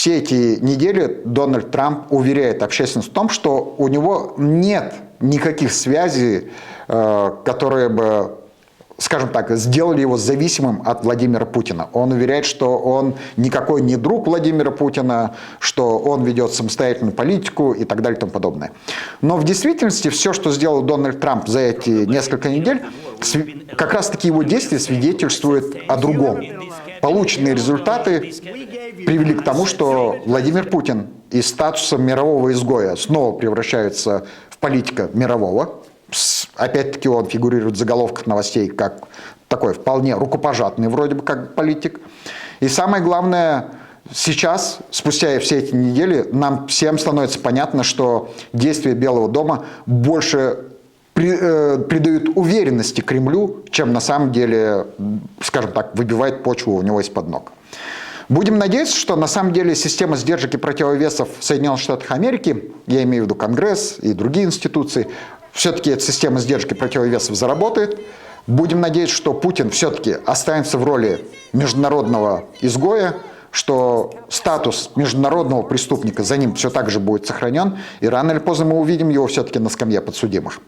Все эти недели Дональд Трамп уверяет общественность в том, что у него нет никаких связей, которые бы, скажем так, сделали его зависимым от Владимира Путина. Он уверяет, что он никакой не друг Владимира Путина, что он ведет самостоятельную политику и так далее и тому подобное. Но в действительности все, что сделал Дональд Трамп за эти несколько недель, как раз-таки его действия свидетельствуют о другом. Полученные результаты привели к тому, что Владимир Путин из статуса мирового изгоя снова превращается в политика мирового. Опять-таки он фигурирует в заголовках новостей как такой вполне рукопожатный вроде бы как политик. И самое главное, сейчас, спустя все эти недели, нам всем становится понятно, что действия Белого дома больше придают уверенности Кремлю, чем на самом деле, скажем так, выбивает почву у него из-под ног. Будем надеяться, что на самом деле система сдержек и противовесов в Соединенных Штатах Америки, я имею в виду Конгресс и другие институции, все-таки эта система сдержек и противовесов заработает. Будем надеяться, что Путин все-таки останется в роли международного изгоя, что статус международного преступника за ним все так же будет сохранен, и рано или поздно мы увидим его все-таки на скамье подсудимых.